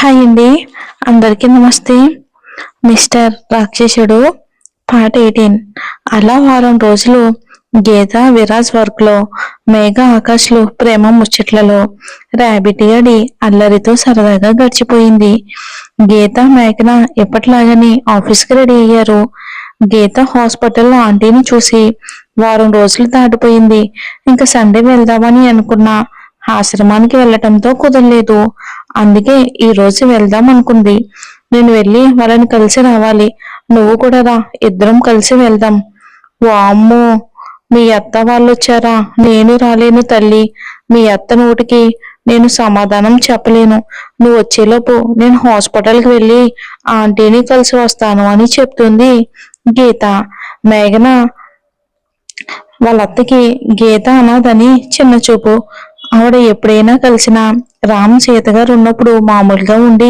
Hi అండి. అందరికీ నమస్తే. మిస్టర్ రాక్షసుడు పార్ట్ 18. అలా వారం రోజులు గీత విరాజ్ వర్క్ లో, మేఘ ఆకాశ్లు ప్రేమ ముచ్చట్లలో, ర్యాబిట్ గడి అల్లరితో సరదాగా గడిచిపోయింది. గీత మేఘన ఎప్పట్లాగని ఆఫీస్కి రెడీ అయ్యారు. గీత హాస్పిటల్లో ఆంటీని చూసి వారం రోజులు దాటిపోయింది. ఇంకా సండే వెళ్దామని అనుకున్నా ఆశ్రమానికి వెళ్ళటంతో కుదరలేదు. అందుకే ఈ రోజు వెళ్దాం అనుకుంది. నేను వెళ్ళి వాళ్ళని కలిసి రావాలి. నువ్వు కూడా రా, ఇద్దరం కలిసి వెళ్దాం. వామ్మో, మీ అత్త వాళ్ళు వచ్చారా? నేను రాలేను తల్లి. మీ అత్త నోటికి నేను సమాధానం చెప్పలేను. నువ్వు వచ్చేలోపు నేను హాస్పిటల్కి వెళ్ళి ఆంటీని కలిసి వస్తాను అని చెప్తుంది గీత. మేఘన వాళ్ళ అత్తకి గీత అనాథని చిన్న చూపు. ఆవిడ ఎప్పుడైనా కలిసినా రామ్ సీత గారు ఉన్నప్పుడు మామూలుగా ఉండి,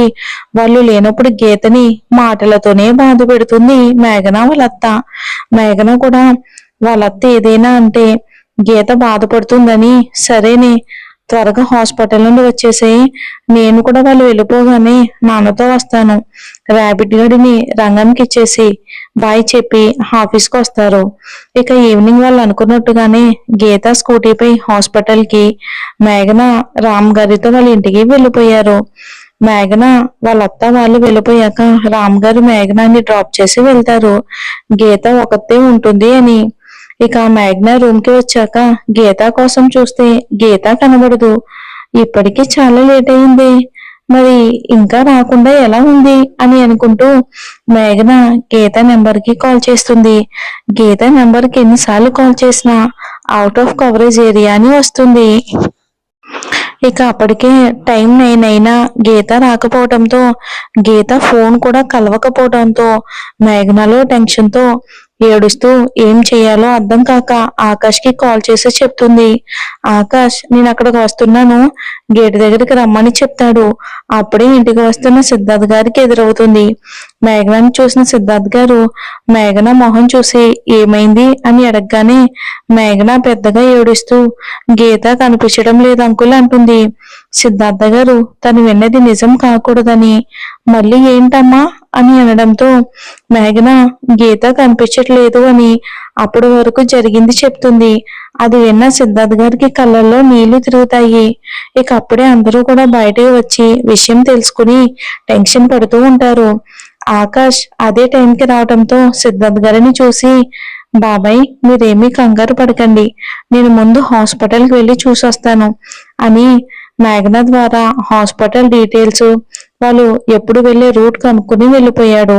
వాళ్ళు లేనప్పుడు గీతని మాటలతోనే బాధ పెడుతుంది మేఘన వాళ్ళ అత్త. మేఘన కూడా వాళ్ళ అత్త ఏదైనా అంటే గీత బాధపడుతుందని, సరేనే త్వరగా హాస్పిటల్ నుండి వచ్చేసేయి, నేను కూడా వాళ్ళు వెళ్ళిపోగానే నాన్నతో వస్తాను. ర్యాబిట్ గడిని రంగంకి ఇచ్చేసి బాయ్ చెప్పి ఆఫీస్కి వస్తారు. ఇక ఈవినింగ్ వాళ్ళు అనుకున్నట్టుగానే గీత స్కూటీపై హాస్పిటల్కి, మేఘన రామ్ గారితో వాళ్ళ ఇంటికి వెళ్ళిపోయారు. మేఘన వాళ్ళ అత్త వాళ్ళు వెళ్ళిపోయాక రామ్ గారు మేఘనాన్ని డ్రాప్ చేసి వెళ్తారు, గీత ఒకతే ఉంటుంది అని. ఇక మేఘన రూమ్ కి వచ్చాక గీత కోసం చూస్తే గీత కనబడదు. ఇప్పటికీ చాలా లేట్ అయింది, మరి ఇంకా రాకుండా ఎలా ఉంది అని అనుకుంటూ మేఘన గీత నెంబర్ కి కాల్ చేస్తుంది. గీత నెంబర్ కి ఎన్నిసార్లు కాల్ చేసినా అవుట్ ఆఫ్ కవరేజ్ ఏరియా అని వస్తుంది. ఇక అప్పటికే టైం 9 అయినా గీత రాకపోవడంతో, గీత ఫోన్ కూడా కలవకపోవడంతో మేఘనలో టెన్షన్తో ఏడుస్తూ ఏం చేయాలో అర్థం కాక ఆకాష్కి కాల్ చేసి చెప్తుంది. ఆకాష్, నేను అక్కడికి వస్తున్నాను, గేటు దగ్గరికి రమ్మని చెప్తాడు. అప్పుడే ఇంటికి వస్తున్న సిద్ధార్థ్ గారికి ఎదురవుతుంది. మేఘనాన్ని చూసిన సిద్ధార్థ్ గారు మేఘన మొహం చూసి ఏమైంది అని అడగగానే మేఘన పెద్దగా ఏడుస్తూ గీత కనిపించడం లేదు అంకుల్ అంటుంది. సిద్ధార్థ గారు తను విన్నది నిజం కాకూడదని మళ్ళీ ఏంటమ్మా అని అనడంతో మేఘన గీత కనిపించట్లేదు అని అప్పటి వరకు జరిగింది చెప్తుంది. అది విన్న సిద్ధార్థ్ గారికి కళ్ళల్లో నీళ్లు తిరుగుతాయి. ఇక అప్పుడే అందరూ కూడా బయటకు వచ్చి విషయం తెలుసుకుని టెన్షన్ పడుతూ ఉంటారు. ఆకాష్ అదే టైంకి రావడంతో సిద్ధార్థ్ గారిని చూసి, బాబాయ్ మీరేమీ కంగారు పడకండి, నేను ముందు హాస్పిటల్కి వెళ్ళి చూసొస్తాను అని మేఘన ద్వారా హాస్పిటల్ డీటెయిల్స్, వాళ్ళు ఎప్పుడు వెళ్లే రూట్ కనుక్కుని వెళ్ళిపోయాడు.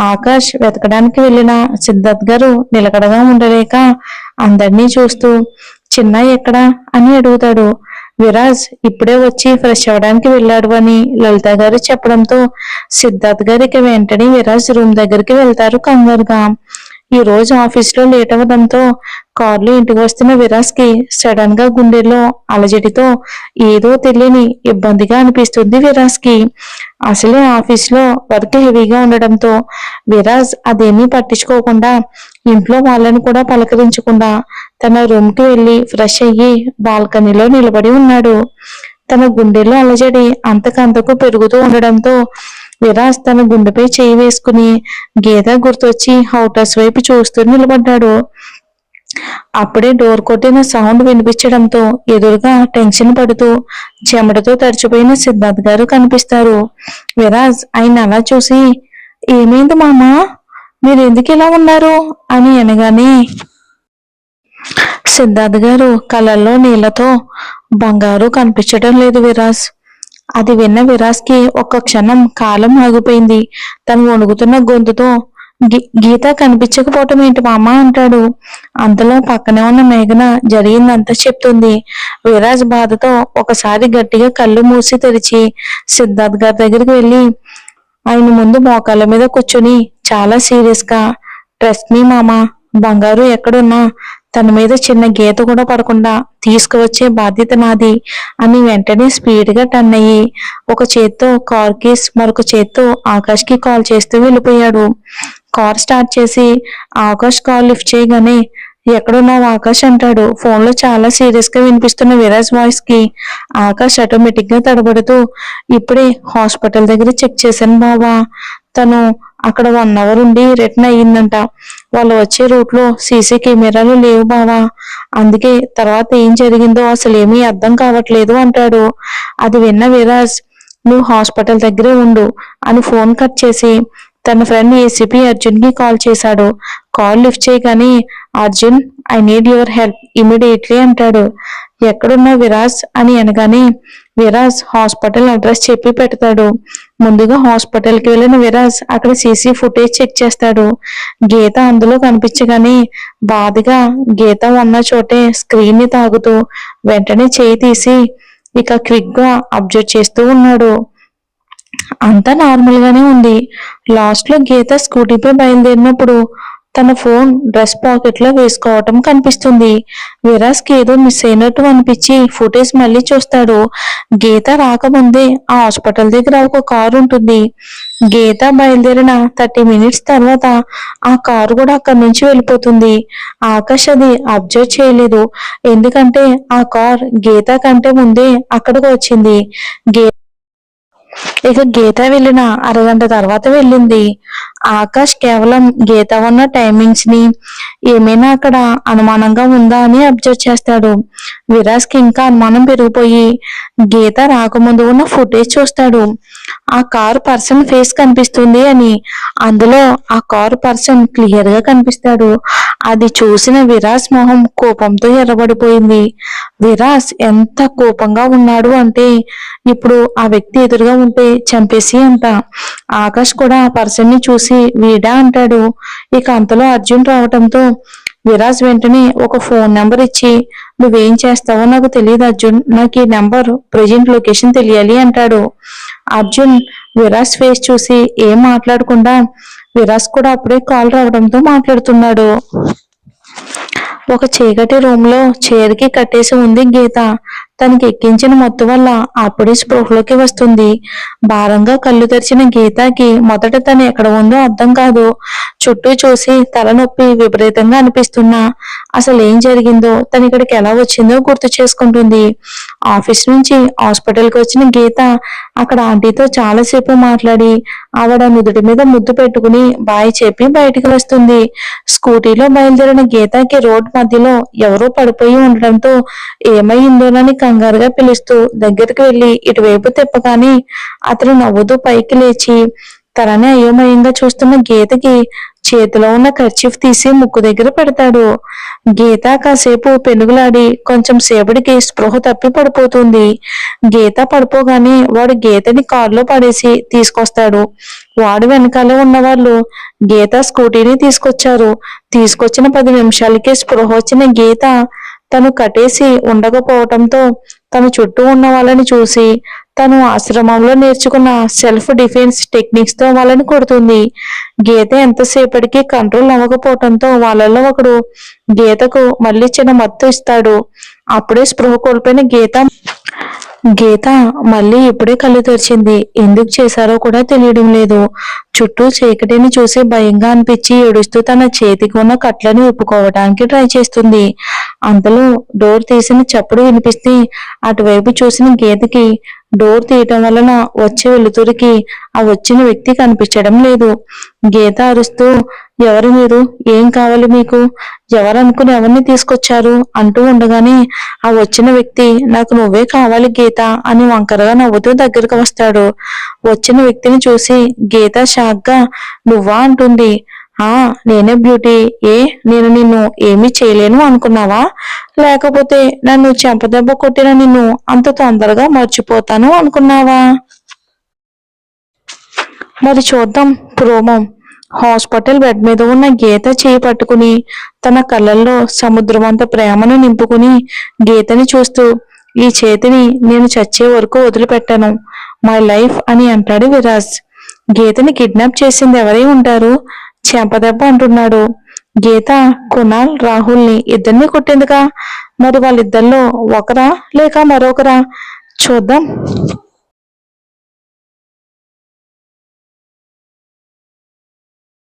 ఆకాష్ వెతకడానికి వెళ్ళిన సిద్ధార్థ్ గారు నిలకడగా ఉండలేక అందరినీ చూస్తూ చిన్న ఎక్కడా అని అడుగుతాడు. విరాజ్ ఇప్పుడే వచ్చి ఫ్రెష్ అవ్వడానికి వెళ్ళాడు అని లలిత గారు చెప్పడంతో సిద్ధార్థ్ గారికి వెంటనే విరాజ్ రూమ్ దగ్గరికి వెళ్తారు కంగారుగా. ఈ రోజు ఆఫీస్ లో లేట్ అవ్వడంతో కార్లో ఇంటికి వస్తున్న విరాజ్ కి సడన్ గా గుండెల్లో అలజడితో ఏదో తెలియని ఇబ్బందిగా అనిపిస్తుంది విరాజ్ కి. అసలే ఆఫీస్ లో వర్క్ హెవీగా ఉండడంతో విరాజ్ అదేమీ పట్టించుకోకుండా ఇంట్లో వాళ్ళని కూడా పలకరించకుండా తన రూమ్ కి వెళ్లి ఫ్రెష్ అయ్యి బాల్కనీలో నిలబడి ఉన్నాడు. తన గుండెల్లో అలజడి అంతకంతకు పెరుగుతూ ఉండడంతో విరాజ్ తన గుండెపై చేయి వేసుకుని గీత గుర్తొచ్చి హౌటర్స్ వైపు చూస్తూ నిలబడ్డాడు. అప్పుడే డోర్ కొట్టిన సౌండ్ వినిపించడంతో ఎదురుగా టెన్షన్ పడుతూ చెమటతో తడిచిపోయిన సిద్ధార్థ్ గారు కనిపిస్తారు. విరాజ్ ఆయన అలా చూసి, ఏమైంది మామా, మీరు ఎందుకు ఇలా ఉన్నారు అని అనగానే సిద్ధార్థ్ గారు కళ్ళల్లో నీళ్లతో, బంగారు కనిపించడం లేదు విరాజ్. అది విన్న విరాజ్ కి ఒక్క క్షణం కాలం ఆగిపోయింది. తను వణుకుతున్న గొంతుతో, గీత కనిపించకపోవటం ఏంటి మామ అంటాడు. అంతలో పక్కనే ఉన్న మేఘన జరిగిందంతా చెప్తుంది. విరాజ్ బాధతో ఒకసారి గట్టిగా కళ్ళు మూసి తెరిచి సిద్ధార్థ్ గారి దగ్గరికి వెళ్ళి ఆయన ముందు మోకాళ్ళ మీద కూర్చుని చాలా సీరియస్ గా, ట్రస్ట్ మీ మామ, బంగారు ఎక్కడున్నా తన మీద చిన్న గీత కూడా పడకుండా తీసుకువచ్చే బాధ్యత నాది అని వెంటనే స్పీడ్ గా టర్న్ అయ్యి ఒక చేత్తో కార్ కీస్, మరొక చేత్తో ఆకాష్ కి కాల్ చేస్తూ వెళ్ళిపోయాడు. కార్ స్టార్ట్ చేసి ఆకాష్ కాల్ లిఫ్ట్ చేయగానే ఎక్కడున్నావు ఆకాష్ అంటాడు. ఫోన్ లో చాలా సీరియస్ గా వినిపిస్తున్న విరాజ్ వాయిస్ కి ఆకాష్ ఆటోమేటిక్ గా తడబడుతూ, ఇప్పుడే హాస్పిటల్ దగ్గర చెక్ చేశాను బావా, తను అక్కడ 1 అవర్ ఉండి రిటర్న్ అయ్యిందంట. వాళ్ళు వచ్చే రూట్ లో సీసీ కెమెరాలు లేవు బావా, అందుకే తర్వాత ఏం జరిగిందో అసలు ఏమీ అర్థం కావట్లేదు అంటాడు. అది విన్న విరాజ్, నువ్వు హాస్పిటల్ దగ్గరే ఉండు అని ఫోన్ కట్ చేసి తన ఫ్రెండ్ ఏసీపీ అర్జున్ కి కాల్ చేశాడు. కాల్ లిఫ్ట్ చేయగానే, Arjun, I need your help immediately అంటాడు. ఎక్కడున్నావు విరాజ్ అని అనగానే విరాజ్ హాస్పిటల్ అడ్రస్ చెప్పి పెడతాడు. ముందుగా హాస్పిటల్ కి వెళ్ళిన విరాజ్ అక్కడ సీసీ ఫుటేజ్ చెక్ చేస్తాడు. గీత అందులో కనిపించగానే బాధగా గీత ఉన్న చోటే స్క్రీన్ ని తాగుతూ వెంటనే చేయి తీసి ఇక క్విక్ గా అబ్జర్వ్ చేస్తూ ఉన్నాడు. అంతా నార్మల్ గానే ఉంది. లాస్ట్ లో గీత స్కూటీపై బయలుదేరినప్పుడు తన ఫోన్ డ్రెస్ పాకెట్ లో వేసుకోవటం కనిపిస్తుంది. విరాజ్ కి ఏదో మిస్ అయినట్టు అనిపించి ఫుటేజ్ మళ్ళీ చూస్తాడు. గీత రాకముందే ఆ హాస్పిటల్ దగ్గర ఒక కారు ఉంటుంది. గీత బయలుదేరిన 30 మినిట్స్ తర్వాత ఆ కారు కూడా అక్కడి నుంచి వెళ్ళిపోతుంది. ఆకాష్ అది అబ్జర్వ్ చేయలేదు, ఎందుకంటే ఆ కార్ గీత కంటే ముందే అక్కడికి వచ్చింది. ఇక గీత వెళ్ళిన అరగంట తర్వాత వెళ్ళింది. ఆకాష్ కేవలం గీత ఉన్న టైమింగ్స్ ని ఏమైనా అక్కడ అనుమానంగా ఉందా అని అబ్జర్వ్ చేస్తాడు. విరాజ్ కి ఇంకా అనుమానం పెరిగిపోయి గీత రాకముందు ఉన్న ఫుటేజ్ చూస్తాడు. ఆ కారు పర్సన్ ఫేస్ కనిపిస్తుంది అని, అందులో ఆ కారు పర్సన్ క్లియర్ గా కనిపిస్తాడు. అది చూసిన విరాజ్ మొహం కోపంతో ఎర్రబడిపోయింది. విరాజ్ ఎంత కోపంగా ఉన్నాడు అంటే ఇప్పుడు ఆ వ్యక్తి ఎదురుగా ఉంటే చంపేసి అంట. ఆకాష్ కూడా ఆ పర్సన్ ని చూసి వీడా అంటాడు. ఇక అంతలో అర్జున్ రావటంతో విరాజ్ వెంటనే ఒక ఫోన్ నెంబర్ ఇచ్చి, నువ్వేం చేస్తావో నాకు తెలియదు అర్జున్, నాకు ఈ నెంబర్ ప్రెజెంట్ లొకేషన్ తెలియాలి అంటాడు. అర్జున్ విరాజ్ ఫేస్ చూసి ఏం మాట్లాడకుండా, విరాజ్ కూడా అప్పుడే కాల్ రావడంతో మాట్లాడుతున్నాడు. ఒక చీకటి రూమ్ లో చైర్ కి కట్టేసి ఉంది గీత. తనకి ఎక్కించిన మత్తు వల్ల అప్పుడే స్పృహలోకి వస్తుంది. భారంగా కళ్ళు తెరిచిన గీతకి మొదట తను ఎక్కడ ఉందో అర్థం కాదు. చుట్టూ చూసి తలనొప్పి విపరీతంగా అనిపిస్తున్నా అసలు ఏం జరిగిందో, తను ఇక్కడికి ఎలా వచ్చిందో గుర్తు చేసుకుంటుంది. ఆఫీస్ నుంచి హాస్పిటల్కి వచ్చిన గీత అక్కడ ఆంటీతో చాలాసేపు మాట్లాడి ఆవిడ నుదుటి మీద ముద్దు పెట్టుకుని బాయ్ చెప్పి బయటికి వస్తుంది. స్కూటీలో బయలుదేరిన గీతకి రోడ్ మధ్యలో ఎవరో పడిపోయి ఉండటంతో ఏమైందోనని కంగారుగా పిలుస్తూ దగ్గరికి వెళ్లి ఇటువైపు తిప్పగానే అతను నవ్వుతూ పైకి లేచి తనని అయోమయంగా చూస్తున్న గీతకి చేతిలో ఉన్న కర్చీఫ్ తీసి ముక్కు దగ్గర పెడతాడు. గీత కాసేపు పెనుగులాడి కొంచెం సేపటికి స్పృహ తప్పి పడిపోతుంది. గీత పడిపోగానే వాడు గీతని కారులో పడేసి తీసుకొస్తాడు. వాడు వెనకాల ఉన్న వాళ్ళు గీత స్కూటీని తీసుకొచ్చారు. తీసుకొచ్చిన 10 నిమిషాలకే స్పృహ వచ్చిన గీత తను కట్టేసి ఉండకపోవటంతో తన చుట్టూ ఉన్న వాళ్ళని చూసి తను ఆశ్రమంలో నేర్చుకున్న సెల్ఫ్ డిఫెన్స్ టెక్నిక్స్ తో వాళ్ళని కొడుతుంది. గీత ఎంతసేపటికి కంట్రోల్ అవ్వకపోవటంతో వాళ్ళలో ఒకడు గీతకు మళ్ళీ చిన్న మత్తు ఇస్తాడు. అప్పుడే స్పృహ కోల్పోయిన గీత మళ్ళీ ఇప్పుడే కళ్ళు తెరిచింది. ఎందుకు చేశారో కూడా తెలియడం లేదు. చుట్టూ చీకటిని చూసి భయంగా అనిపించి ఏడుస్తూ తన చేతికి ఉన్న కట్లను విప్పుకోవడానికి ట్రై చేస్తుంది. అంతలో డోర్ తీసిన చప్పుడు వినిపిస్తే అటువైపు చూసిన గీతకి డోర్ తీయటం వలన వచ్చే వెలుతురికి ఆ వచ్చిన వ్యక్తి కనిపించడం లేదు. గీత అరుస్తూ, ఎవరు మీరు, ఏం కావాలి మీకు, ఎవరనుకుని ఎవరిని తీసుకొచ్చారు అంటూ ఉండగానే ఆ వచ్చిన వ్యక్తి, నాకు నువ్వే కావాలి గీత అని వంకరగా నవ్వుతూ దగ్గరకు వస్తాడు. వచ్చిన వ్యక్తిని చూసి గీత షాక్ గా నువ్వా అంటుంది. నేనే బ్యూటీ, నేను నిన్ను ఏమీ చేయలేను అనుకున్నావా, లేకపోతే నన్ను చెంపదెబ్బ కొట్టిన నిన్ను అంత తొందరగా మర్చిపోతాను అనుకున్నావా? మరి చూద్దాం ప్రోమో. హాస్పిటల్ బెడ్ మీద ఉన్న గీత చేయి పట్టుకుని తన కళ్ళల్లో సముద్రమంత ప్రేమను నింపుకుని గీతని చూస్తూ, ఈ చేతిని నేను చచ్చే వరకు వదిలిపెట్టాను, మై లైఫ్ అని అంటాడు విరాజ్. గీతని కిడ్నాప్ చేసింది ఎవరై ఉంటారు? చెంపదెబ్బ అంటున్నాడు. గీత కునాల్ రాహుల్ని ఇద్దరిని కొట్టిందిగా, మరి వాళ్ళిద్దరిలో ఒకరా లేక మరొకరా? చూద్దాం.